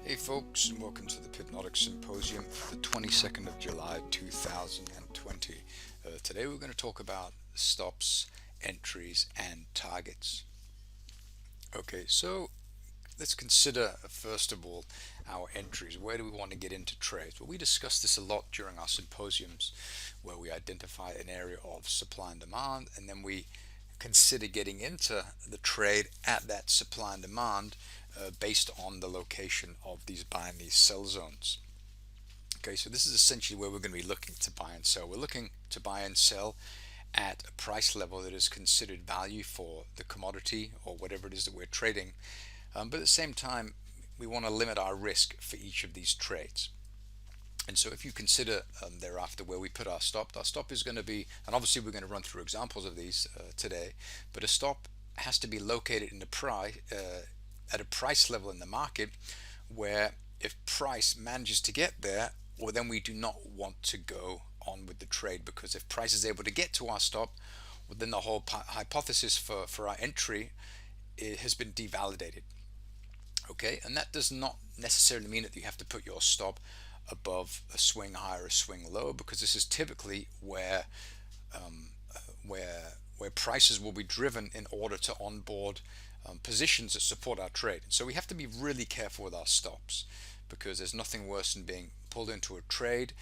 Hey folks, and welcome to the Pipnotic Symposium for the 22nd of July 2020. Today we're going to talk about stops, entries, and targets. Okay, so let's consider first of all our entries. Where do we want to get into trades? Well, we discussed this a lot during our symposiums where we identify an area of supply and demand, and then we consider getting into the trade at that supply and demand based on the location of these buy and these sell zones. Okay, so this is essentially where we're going to be looking to buy and sell. We're looking to buy and sell at a price level that is considered value for the commodity or whatever it is that we're trading. But at the same time, we want to limit our risk for each of these trades. And so if you consider thereafter where we put our stop is going to be, and obviously we're going to run through examples of these today, but a stop has to be located in the price at a price level in the market where if price manages to get there, well, then we do not want to go on with the trade, because if price is able to get to our stop, well, then the whole hypothesis for our entry has been devalidated. Okay, and that does not necessarily mean that you have to put your stop above a swing high or a swing low, because this is typically um, where prices will be driven in order to onboard positions that support our trade. And so we have to be really careful with our stops, because there's nothing worse than being pulled into a trade,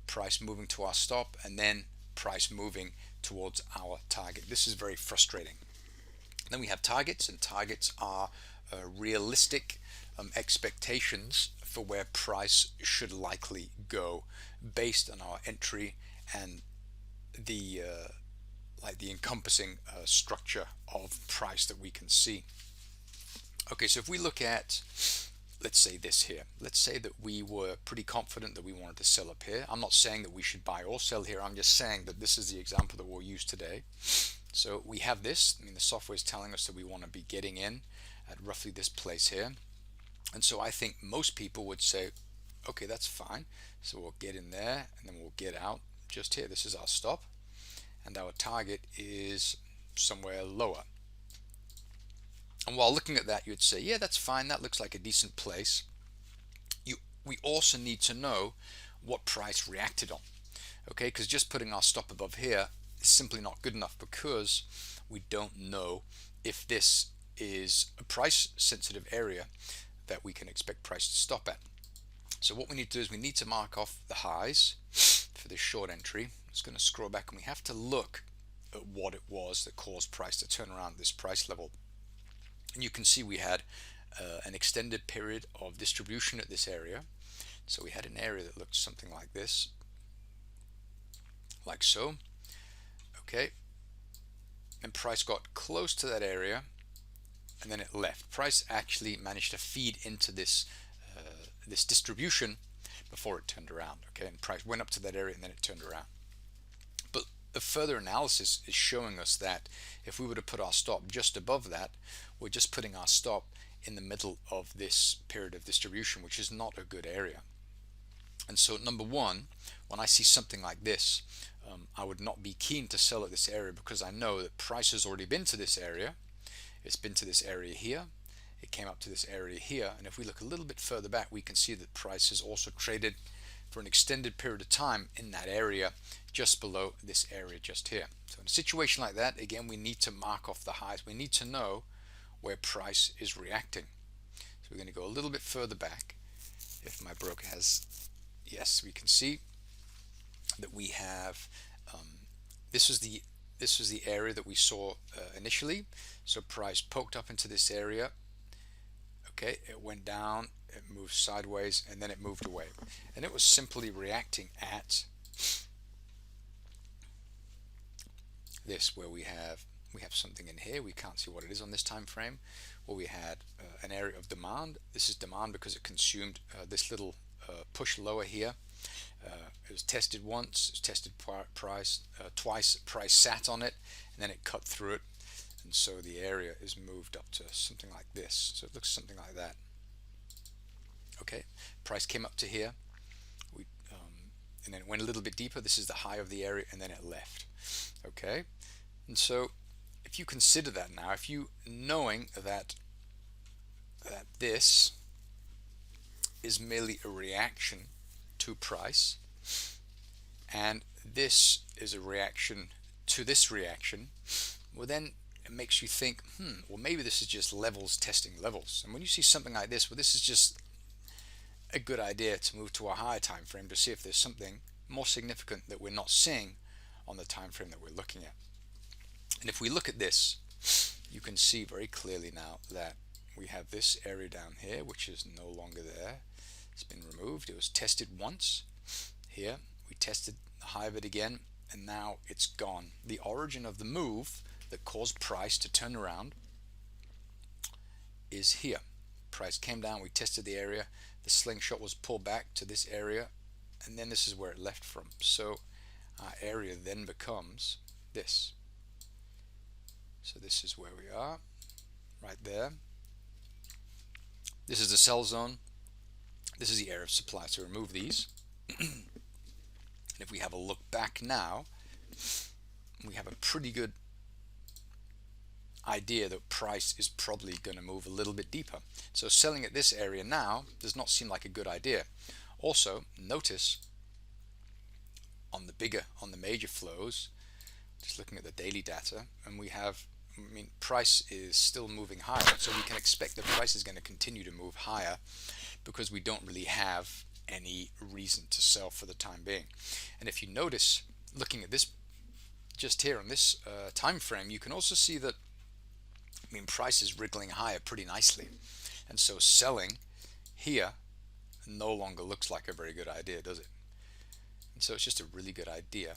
price moving to our stop, and then price moving towards our target. This is very frustrating. Then we have targets, and targets are realistic expectations for where price should likely go based on our entry and the the encompassing structure of price that we can see. Okay, so if we look at, let's say this here, let's say that we were pretty confident that we wanted to sell up here. I'm not saying that we should buy or sell here, I'm just saying that this is the example that we'll use today. So we have this, the software is telling us that we want to be getting in at roughly this place here. And so I think most people would say, okay, that's fine. So we'll get in there and then we'll get out just here. This is our stop, and our target is somewhere lower. And while looking at that, you'd say, yeah, that's fine. That looks like a decent place. We also need to know what price reacted on. Okay, because just putting our stop above here is simply not good enough, because we don't know if this is a price sensitive area that we can expect price to stop at. So what we need to do is we need to mark off the highs for this short entry. I'm just going to scroll back, and we have to look at what it was that caused price to turn around this price level. And you can see we had an extended period of distribution at this area. So we had an area that looked something like this, like so. Okay, and price got close to that area, and then it left. Price actually managed to feed into this this distribution before it turned around. Okay, and price went up to that area and then it turned around. But the further analysis is showing us that if we were to put our stop just above that, we're just putting our stop in the middle of this period of distribution, which is not a good area. And so number one, when I see something like this, I would not be keen to sell at this area, because I know that price has already been to this area. It's been to this area here, it came up to this area here, and if we look a little bit further back, we can see that price has also traded for an extended period of time in that area just below this area just here. So in a situation like that, again, we need to mark off the highs. We need to know where price is reacting. So we're going to go a little bit further back. If my broker has, yes, we can see that we have this was the area that we saw initially. So price poked up into this area. Okay, it went down, it moved sideways, and then it moved away, and it was simply reacting at this, where we have something in here. We can't see what it is on this time frame. Well, we had an area of demand. This is demand because it consumed this little push lower here. It was tested once, it was tested twice, price sat on it, and then it cut through it, and so the area is moved up to something like this. So it looks something like that. Okay, price came up to here, and then it went a little bit deeper. This is the high of the area, and then it left. Okay, and so if you consider that now, if you knowing that this is merely a reaction to price, and this is a reaction to this reaction, well then it makes you think, well maybe this is just levels testing levels. And when you see something like this, well this is just a good idea to move to a higher time frame to see if there's something more significant that we're not seeing on the time frame that we're looking at. And if we look at this, you can see very clearly now that we have this area down here which is no longer there. It's been removed. It was tested once here, we tested the high of it again, and now it's gone. The origin of the move that caused price to turn around is here. Price came down, we tested the area, the slingshot was pulled back to this area, and then this is where it left from. So our area then becomes this. So this is where we are, right there. This is the sell zone. This is the area of supply. So remove these. And if we have a look back now, we have a pretty good idea that price is probably going to move a little bit deeper. So selling at this area now does not seem like a good idea. Also, notice on the major flows, just looking at the daily data, and we have, price is still moving higher, so we can expect that price is going to continue to move higher because we don't really have any reason to sell for the time being. And if you notice, looking at this just here on this time frame, you can also see that price is wriggling higher pretty nicely, and so selling here no longer looks like a very good idea, does it? And so it's just a really good idea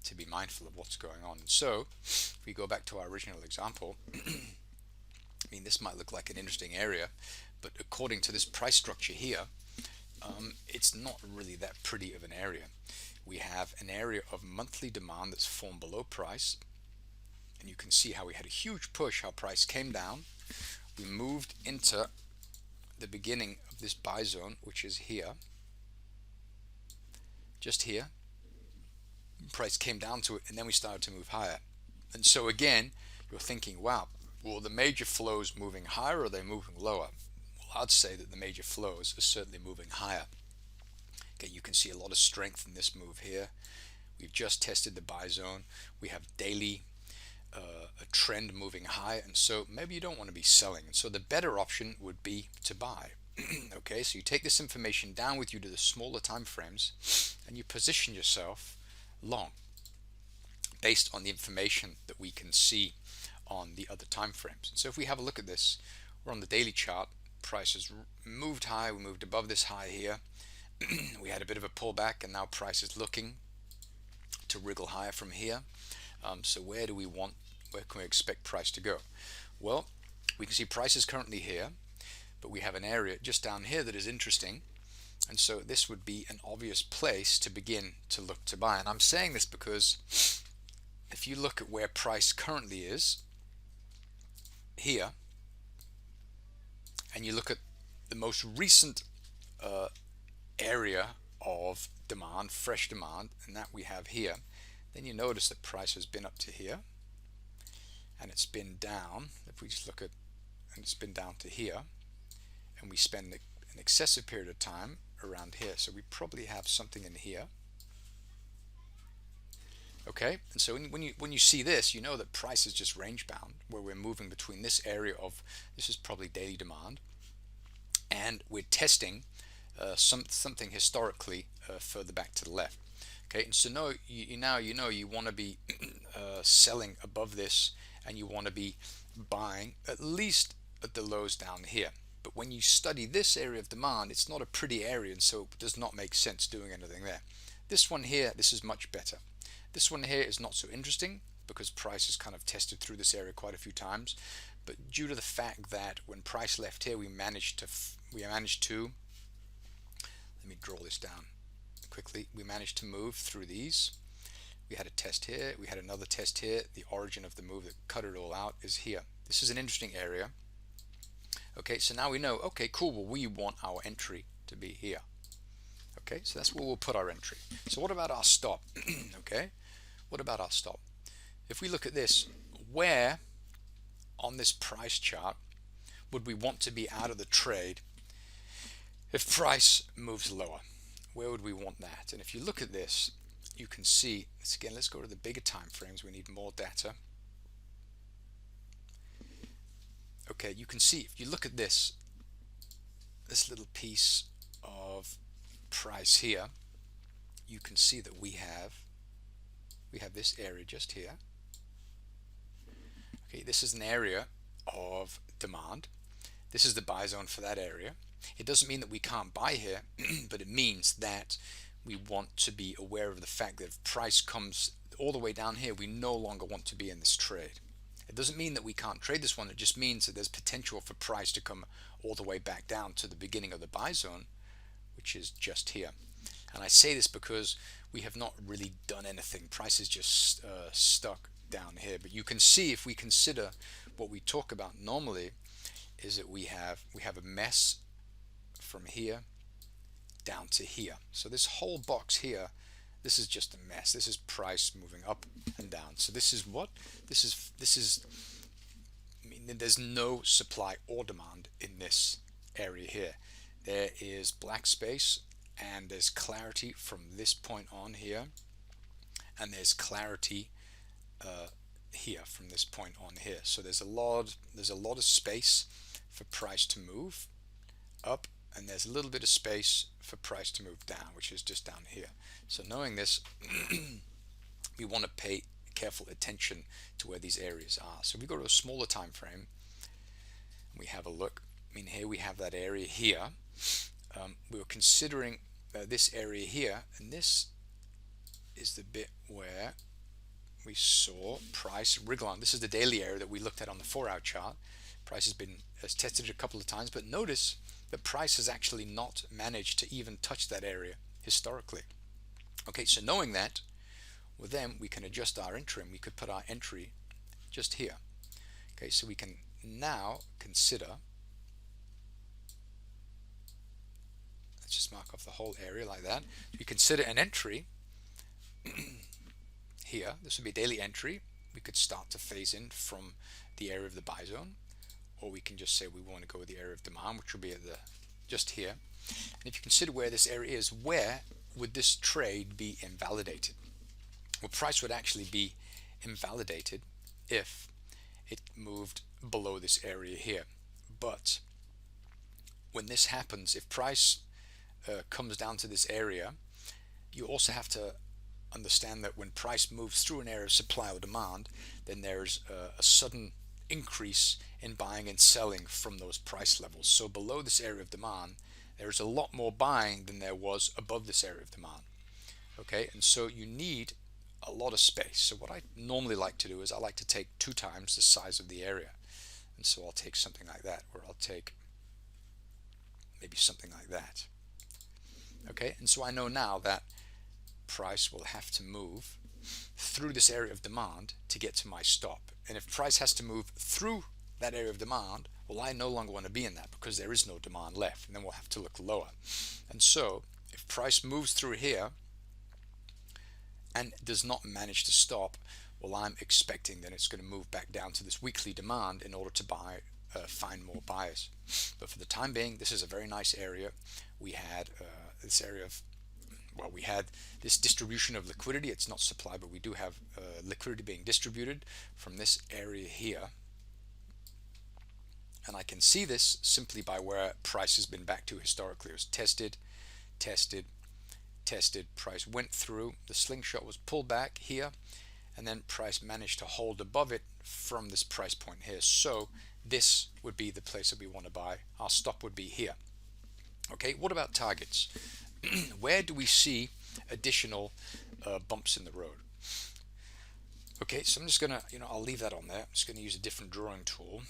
to be mindful of what's going on. And so if we go back to our original example, this might look like an interesting area, but according to this price structure here, it's not really that pretty of an area. We have an area of monthly demand that's formed below price, and you can see how we had a huge push, how price came down. We moved into the beginning of this buy zone, which is here, just here. Price came down to it, and then we started to move higher. And so again, you're thinking, wow, well, the major flows moving higher, or are they moving lower? Well, I'd say that the major flows are certainly moving higher. Okay, you can see a lot of strength in this move here. We've just tested the buy zone. We have daily a trend moving high, and so maybe you don't want to be selling, and so the better option would be to buy. Okay, so you take this information down with you to the smaller time frames, and you position yourself long based on the information that we can see on the other time frames. And so if we have a look at this, we're on the daily chart. Price has moved high. We moved above this high here. We had a bit of a pullback, and now price is looking to wriggle higher from here. So where can we expect price to go? Well, we can see price is currently here, but we have an area just down here that is interesting, and so this would be an obvious place to begin to look to buy. And I'm saying this because if you look at where price currently is here, and you look at the most recent area of demand, fresh demand, and that we have here, then you notice that price has been up to here, and it's been down. If we just look at, and it's been down to here, and we spend an excessive period of time around here, so we probably have something in here. Okay, and so when you see this, you know that price is just range bound, where we're moving between this area of, this is probably daily demand, and we're testing something historically further back to the left. Okay, and so now you want to be selling above this, and you want to be buying at least at the lows down here. But when you study this area of demand, it's not a pretty area, and so it does not make sense doing anything there. This one here, this is much better. This one here is not so interesting because price has kind of tested through this area quite a few times, but due to the fact that when price left here, we managed to let me draw this down quickly. We managed to move through these. We had a test here, we had another test here. The origin of the move that cut it all out is here. This is an interesting area. Okay, so now we know, okay, cool, well, we want our entry to be here. Okay, so that's where we'll put our entry. So what about our stop? Okay, what about our stop? If we look at this, where on this price chart would we want to be out of the trade If price moves lower, where would we want that? And if you look at this, you can see, again, let's go to the bigger time frames. We need more data. Okay, you can see, if you look at this little piece of price here, you can see that we have this area just here. Okay, this is an area of demand. This is the buy zone for that area. It doesn't mean that we can't buy here, but it means that we want to be aware of the fact that if price comes all the way down here, we no longer want to be in this trade. It doesn't mean that we can't trade this one. It just means that there's potential for price to come all the way back down to the beginning of the buy zone, which is just here. And I say this because we have not really done anything. Price is just stuck down here. But you can see, if we consider what we talk about normally, is that we have a mess from here down to here. So this whole box here, this is just a mess. This is price moving up and down. So this is what? This is I mean, there's no supply or demand in this area here. There is black space, and there's clarity from this point on here, and there's clarity here from this point on here. So there's a lot of space for price to move up, and there's a little bit of space for price to move down, which is just down here. So knowing this, we want to pay careful attention to where these areas are. So if we go to a smaller time frame, we have a look. I mean, here we have that area here. We were considering this area here, and this is the bit where we saw price wriggle on. This is the daily area that we looked at on the 4-hour chart. Price has tested it a couple of times, but notice that price has actually not managed to even touch that area historically. Okay, so knowing that, well, then we can adjust our entry, and we could put our entry just here. Okay, so we can now consider, let's just mark off the whole area like that. We consider an entry here. This would be a daily entry. We could start to phase in from the area of the buy zone, or we can just say we want to go with the area of demand, which will be at just here. And if you consider where this area is, where would this trade be invalidated? Well, price would actually be invalidated if it moved below this area here. But when this happens, if price comes down to this area, you also have to understand that when price moves through an area of supply or demand, then there's a sudden increase in buying and selling from those price levels. So below this area of demand, there's a lot more buying than there was above this area of demand. Okay, and so you need a lot of space. So what I normally like to do is I like to take 2 times the size of the area. And so I'll take something like that, or I'll take maybe something like that. Okay, and so I know now that price will have to move through this area of demand to get to my stop. And if price has to move through that area of demand, well, I no longer want to be in that because there is no demand left, and then we'll have to look lower. And so if price moves through here and does not manage to stop, well, I'm expecting that it's going to move back down to this weekly demand in order to find more buyers. But for the time being, this is a very nice area. We had this area of, well, we had this distribution of liquidity. It's not supply, but we do have liquidity being distributed from this area here. And I can see this simply by where price has been back to historically. It was tested, tested, tested. Price went through. The slingshot was pulled back here, and then price managed to hold above it from this price point here. So this would be the place that we want to buy. Our stop would be here. Okay, what about targets? Where do we see additional bumps in the road? Okay, so I'm just gonna, I'll leave that on there. I'm just gonna use a different drawing tool.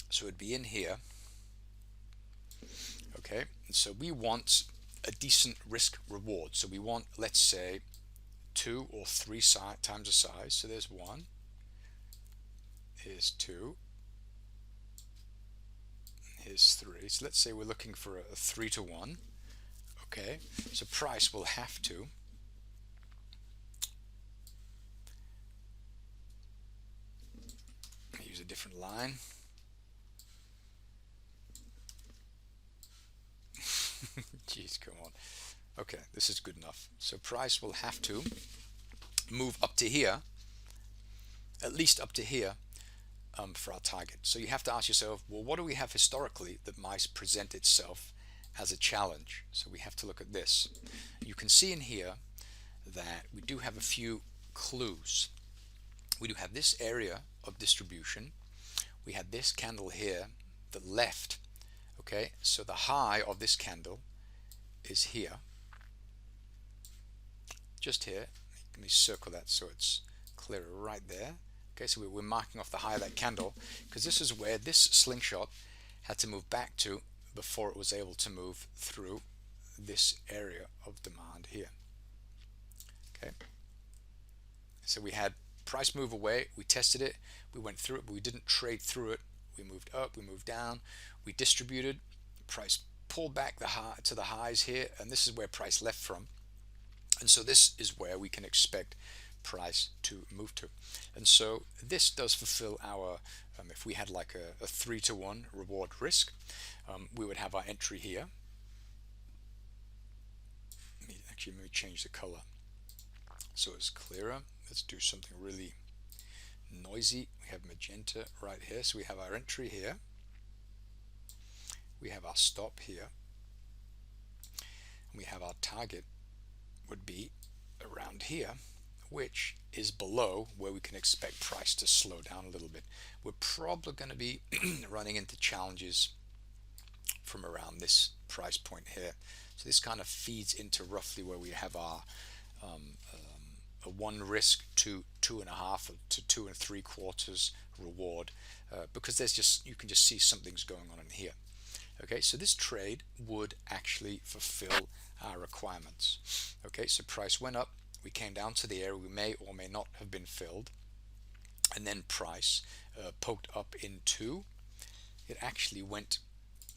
So it'd be in here. Okay, and so we want a decent risk reward. So we want, let's say, 2 or 3 times the size. So there's 1, here's 2, here's 3. So let's say we're looking for a 3 to 1. Okay, so price will have to use a different line. Jeez, come on. Okay, this is good enough. So price will have to move up to here, at least up to here, for our target. So you have to ask yourself, well, what do we have historically that might present itself as a challenge? So we have to look at this. You can see in here that we do have a few clues. We do have this area of distribution. We had this candle here that left. Okay, so the high of this candle is here, just here. Let me circle that so it's clearer right there. Okay, so we're marking off the high of that candle because this is where this slingshot had to move back to before it was able to move through this area of demand here. Okay, so we had price move away, we tested it, we went through it, but we didn't trade through it. We moved up, we moved down, we distributed, price pulled back the high to the highs here, and this is where price left from. And so this is where we can expect price to move to. And so this does fulfill our, if we had like a 3-to-1 reward risk, we would have our entry here. Let me change the color so it's clearer. Let's do something really noisy. We have magenta right here, so we have our entry here, we have our stop here, and we have our target would be around here, which is below where we can expect price to slow down a little bit. We're probably going to be running into challenges from around this price point here. So this kind of feeds into roughly where we have our a 1 risk to 2.5 to 2 3/4 reward, because there's just, you can just see something's going on in here. Okay, so this trade would actually fulfill our requirements. Okay, so price went up, we came down to the area we may or may not have been filled, and then price poked up into, it actually went,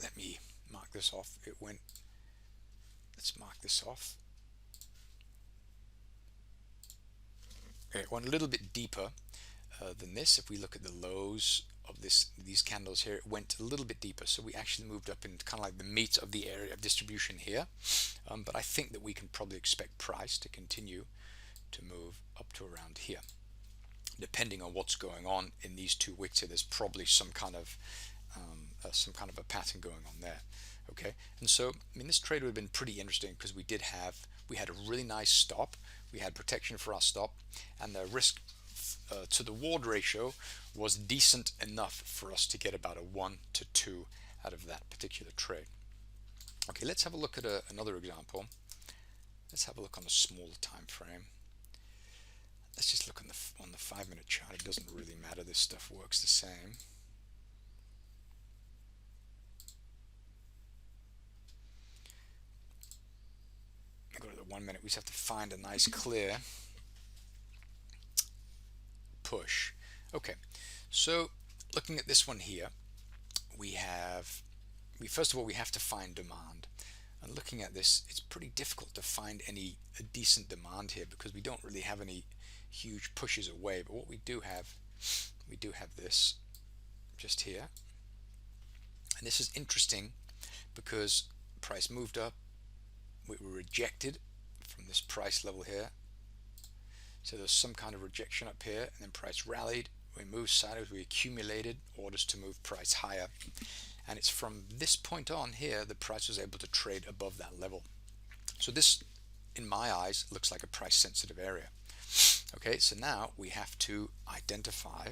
let me mark this off, it went, let's mark this off, it went a little bit deeper than this. If we look at the lows of these candles here, it went a little bit deeper, so we actually moved up into kind of like the meat of the area of distribution here. But I think that we can probably expect price to continue to move up to around here, depending on what's going on in these 2 wicks here. There's probably some kind of a pattern going on there. Okay, and so I mean, this trade would have been pretty interesting because we had a really nice stop, we had protection for our stop, and the risk to the reward ratio was decent enough for us to get about a 1 to 2 out of that particular trade. Okay, let's have a look at another example. Let's have a look on a smaller time frame. Let's just look on the 5-minute chart. It doesn't really matter, this stuff works the same. Go to the 1 minute. We just have to find a nice clear push. Okay, so looking at this one here, first of all we have to find demand, and looking at this, it's pretty difficult to find any decent demand here because we don't really have any huge pushes away. But what we do have this just here, and this is interesting because price moved up, we were rejected from this price level here, so there's some kind of rejection up here, and then price rallied, we moved sideways, we accumulated orders to move price higher, and it's from this point on here the price was able to trade above that level. So this, in my eyes, looks like a price sensitive area. Okay, so now we have to identify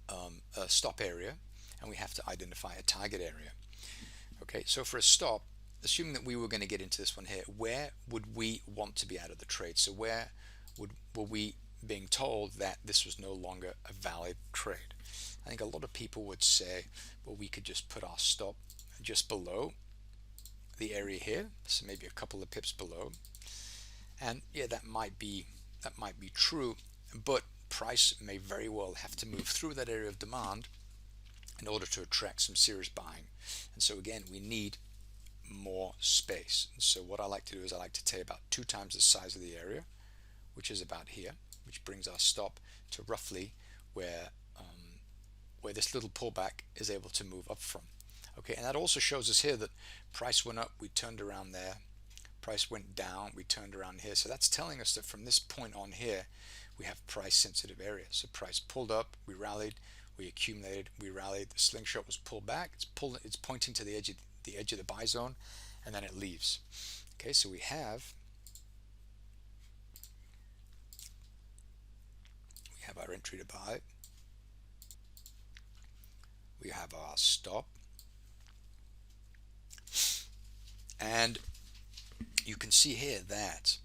a stop area, and we have to identify a target area. Okay, so for a stop, assuming that we were going to get into this one here, where would we want to be out of the trade? So where were we being told that this was no longer a valid trade? I think a lot of people would say, well, we could just put our stop just below the area here, so maybe a couple of pips below, and yeah, that might be true, but price may very well have to move through that area of demand in order to attract some serious buying. And so again, we need more space. And so what I like to do is I like to take about 2 times the size of the area, which is about here, which brings our stop to roughly where this little pullback is able to move up from. Okay, and that also shows us here that price went up, we turned around there. Price went down, we turned around here. So that's telling us that from this point on here, we have price sensitive area. So price pulled up, we rallied, we accumulated, we rallied. The slingshot was pulled back. It's pointing to the edge of the buy zone, and then it leaves. Okay, so we have our entry to buy. We have our stop, and you can see here that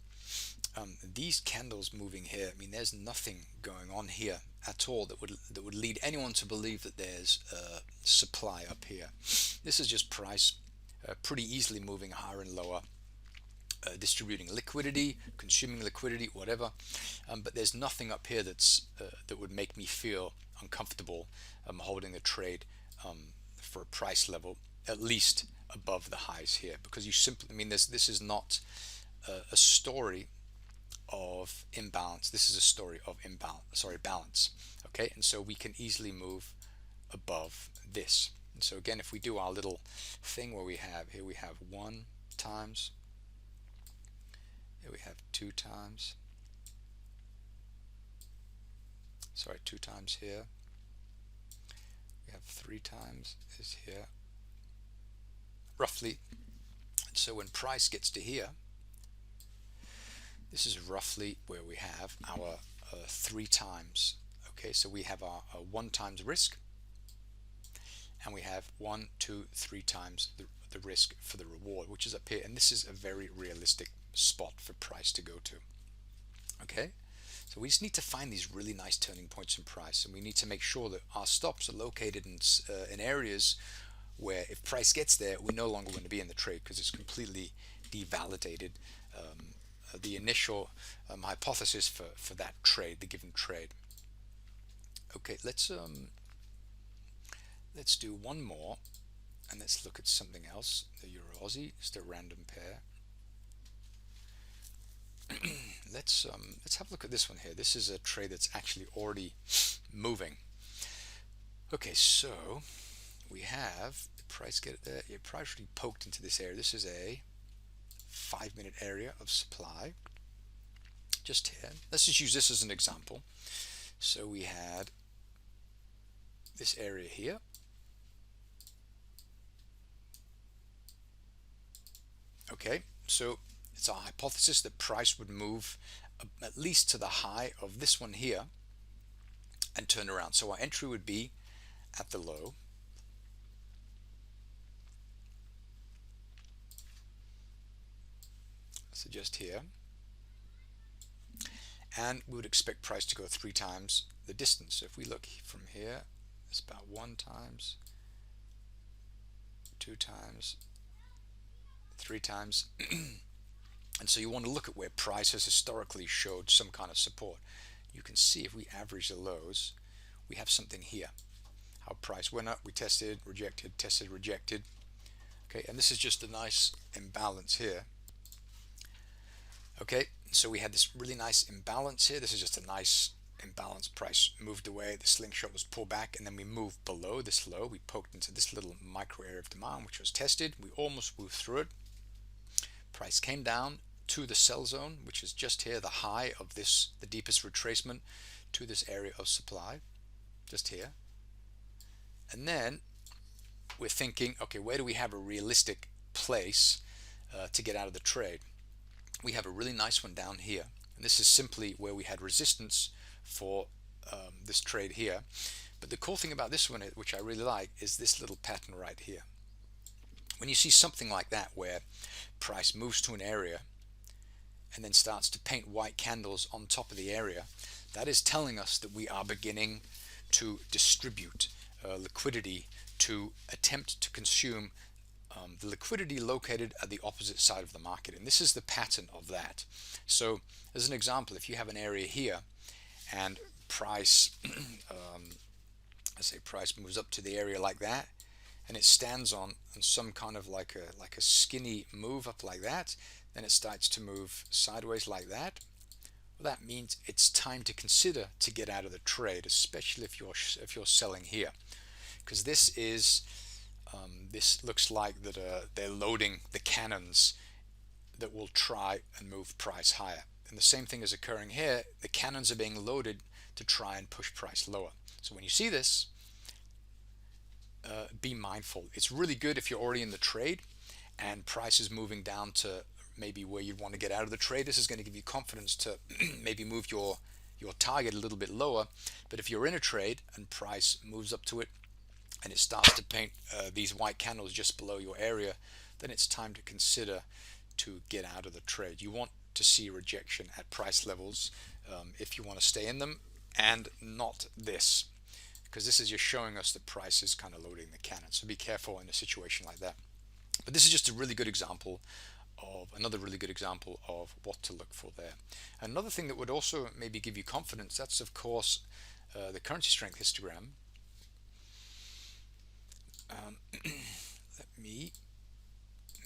these candles moving here, I mean, there's nothing going on here at all that would lead anyone to believe that there's supply up here. This is just price pretty easily moving higher and lower, distributing liquidity, consuming liquidity, whatever. But there's nothing up here that would make me feel uncomfortable holding the trade for a price level at least above the highs here, because you simply, I mean, this is not a story of imbalance. This is a story of balance. Okay, and so we can easily move above this. And so again, if we do our little thing where we have 1 times, here we have 2 times, 2 times here, we have 3 times is here, roughly. And so when price gets to here, this is roughly where we have our 3 times. Okay, so we have our 1 times risk, and we have 1, 2, 3 times the risk for the reward, which is up here. And this is a very realistic spot for price to go to. Okay, so we just need to find these really nice turning points in price, and we need to make sure that our stops are located in areas where if price gets there, we're no longer going to be in the trade, because it's completely devalidated the initial hypothesis for that trade, the given trade. Okay, let's do one more, and let's look at something else. The Euro Aussie, just a random pair. Let's have a look at this one here. This is a trade that's actually already moving. Okay, so we have the price get there. It price really poked into this area. This is a 5-minute area of supply just here. Let's just use this as an example. So we had this area here, okay, so it's our hypothesis that price would move at least to the high of this one here and turn around. So our entry would be at the low, so just here, and we would expect price to go 3 times the distance. So if we look from here, it's about 1 times, 2 times, 3 times. And so you want to look at where price has historically showed some kind of support. You can see if we average the lows, we have something here. How price went up, we tested, rejected, tested, rejected. Okay, and this is just a nice imbalance here. Okay, so we had this really nice imbalance here. This is just a nice imbalance. Price moved away, the slingshot was pulled back, and then we moved below this low. We poked into this little micro area of demand, which was tested. We almost moved through it. Price came down to the sell zone, which is just here, the high of this, the deepest retracement to this area of supply, just here. And then we're thinking, okay, where do we have a realistic place to get out of the trade? We have a really nice one down here, and this is simply where we had resistance for this trade here. But the cool thing about this one, which I really like, is this little pattern right here. When you see something like that, where price moves to an area and then starts to paint white candles on top of the area, that is telling us that we are beginning to distribute liquidity to attempt to consume the liquidity located at the opposite side of the market. And this is the pattern of that. So as an example, if you have an area here and price let's say price moves up to the area like that, and it stands on some kind of like a skinny move up like that, then it starts to move sideways like that. Well, that means it's time to consider to get out of the trade, especially if you're selling here, because this is This looks like that they're loading the cannons that will try and move price higher. And the same thing is occurring here. The cannons are being loaded to try and push price lower. So when you see this, be mindful. It's really good if you're already in the trade and price is moving down to maybe where you'd want to get out of the trade. This is going to give you confidence to maybe move your target a little bit lower. But if you're in a trade and price moves up to it and it starts to paint these white candles just below your area, then it's time to consider to get out of the trade. You want to see rejection at price levels if you want to stay in them, and not this, because this is just showing us the price is kind of loading the cannon. So be careful in a situation like that. But this is just a really good example of another really good example of what to look for there. Another thing that would also maybe give you confidence, that's of course the currency strength histogram. Let me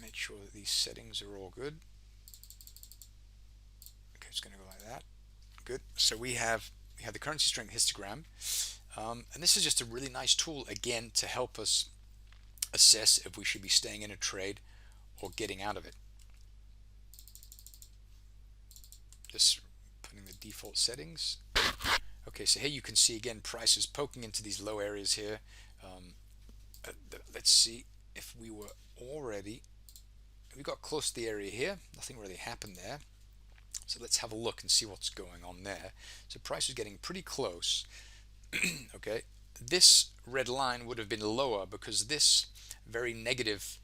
make sure that these settings are all good. Okay, it's going to go like that. Good. So we have the currency strength histogram, and this is just a really nice tool again to help us assess if we should be staying in a trade or getting out of it. Just putting the default settings. Okay, so here you can see again price is poking into these low areas here. Let's see if we were already, we got close to the area here, nothing really happened there. So let's have a look and see what's going on there. So price is getting pretty close. Okay, this red line would have been lower because this very negative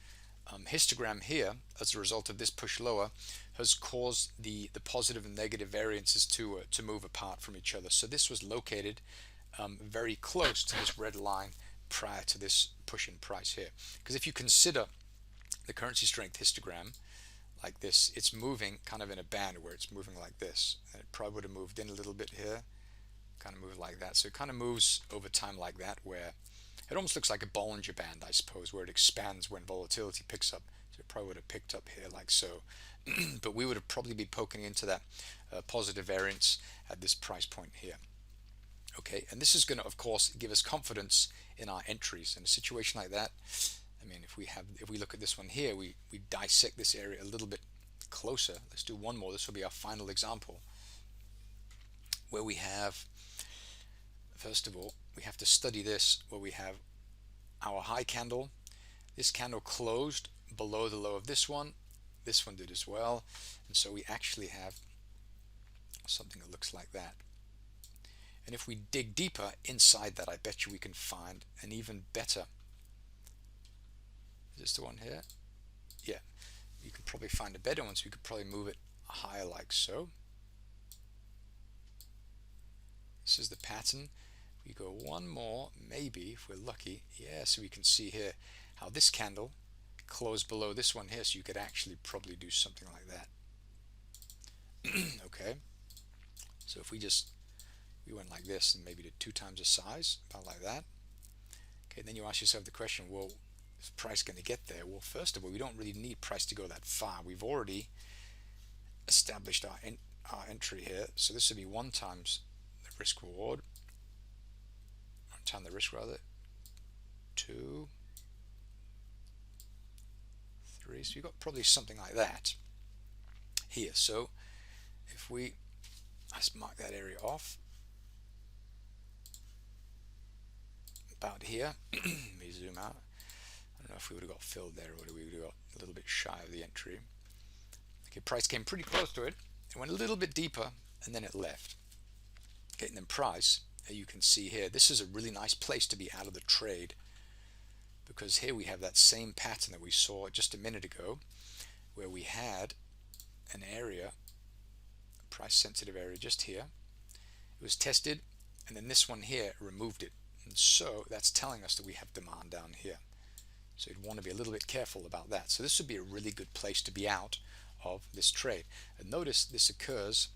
histogram here, as a result of this push lower, has caused the positive and negative variances to move apart from each other. So this was located very close to this red line prior to this push in price here. Because if you consider the currency strength histogram like this, it's moving kind of in a band where it's moving like this, and it probably would have moved in a little bit here, kind of moved like that. So it kind of moves over time like that, where it almost looks like a Bollinger Band, I suppose, where it expands when volatility picks up. So it probably would have picked up here like so. But we would have probably been poking into that positive variance at this price point here. Okay, and this is going to, of course, give us confidence in our entries. In a situation like that, I mean, if we look at this one here, we dissect this area a little bit closer. Let's do one more. This will be our final example, where we have, first of all, we have to study this, where we have our high candle. This candle closed below the low of this one. This one did as well. And so we actually have something that looks like that. And if we dig deeper inside that, I bet you we can find an even better. Is this the one here? Yeah. You could probably find a better one, so you could probably move it higher like so. This is the pattern. We go one more, maybe, if we're lucky. Yeah, so we can see here how this candle closed below this one here, so you could actually probably do something like that. Okay. So if we went like this and maybe did 2 times the size, about like that. Okay, then you ask yourself the question, well, is price going to get there? Well, first of all, we don't really need price to go that far. We've already established our entry here. So this would be 1 times the risk reward. 1 time the risk rather. 2, 3. So you've got probably something like that here. So if let's mark that area off. About here. Let me zoom out. I don't know if we would have got filled there, or we would have got a little bit shy of the entry. Okay, price came pretty close to it. It went a little bit deeper, and then it left. Okay, and then price, you can see here, this is a really nice place to be out of the trade, because here we have that same pattern that we saw just a minute ago, where we had an area, a price sensitive area just here. It was tested, and then this one here removed it. And so that's telling us that we have demand down here. So you'd want to be a little bit careful about that. So this would be a really good place to be out of this trade. And notice this occurs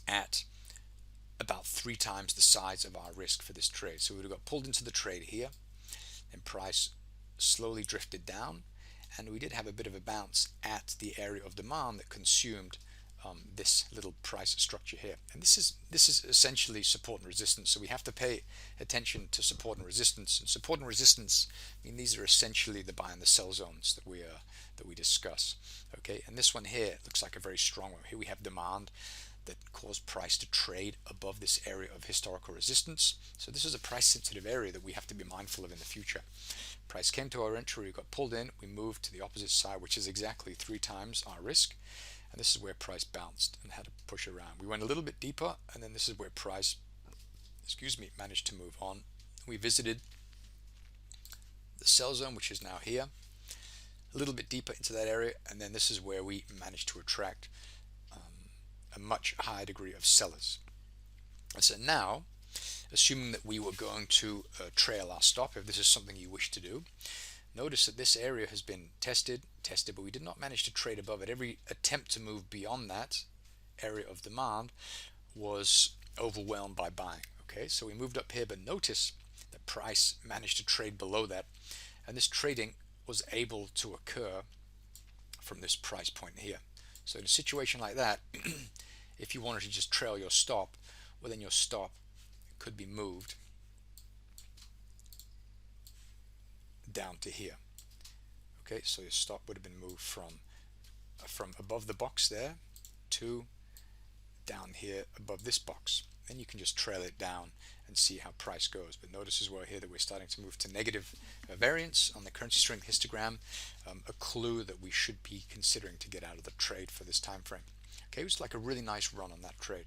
at about 3 times the size of our risk for this trade. So we would have got pulled into the trade here, and price slowly drifted down, and we did have a bit of a bounce at the area of demand that consumed this little price structure here. And this is essentially support and resistance. So we have to pay attention to support and resistance. And support and resistance, I mean, these are essentially the buy and the sell zones that we discuss. Okay, and this one here looks like a very strong one. Here we have demand that caused price to trade above this area of historical resistance. So this is a price sensitive area that we have to be mindful of in the future. Price came to our entry, we got pulled in, we moved to the opposite side, which is exactly 3 times our risk. And this is where price bounced and had to push around. We went a little bit deeper, and then this is where price, managed to move on. We visited the sell zone, which is now here, a little bit deeper into that area, and then this is where we managed to attract a much higher degree of sellers. And so now, assuming that we were going to trail our stop, if this is something you wish to do, notice that this area has been tested, but we did not manage to trade above it. Every attempt to move beyond that area of demand was overwhelmed by buying. Okay, so we moved up here, but notice that price managed to trade below that, and this trading was able to occur from this price point here. So in a situation like that, if you wanted to just trail your stop, well, then your stop could be moved down to here. Okay, so your stop would have been moved from above the box there to down here above this box. Then you can just trail it down and see how price goes. But notice as well here that we're starting to move to negative variance on the currency strength histogram, a clue that we should be considering to get out of the trade for this time frame. Okay, it was like a really nice run on that trade.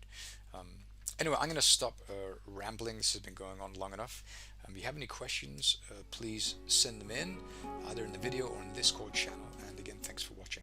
Anyway, I'm going to stop rambling. This has been going on long enough. If you have any questions, please send them in, either in the video or in the Discord channel. And again, thanks for watching.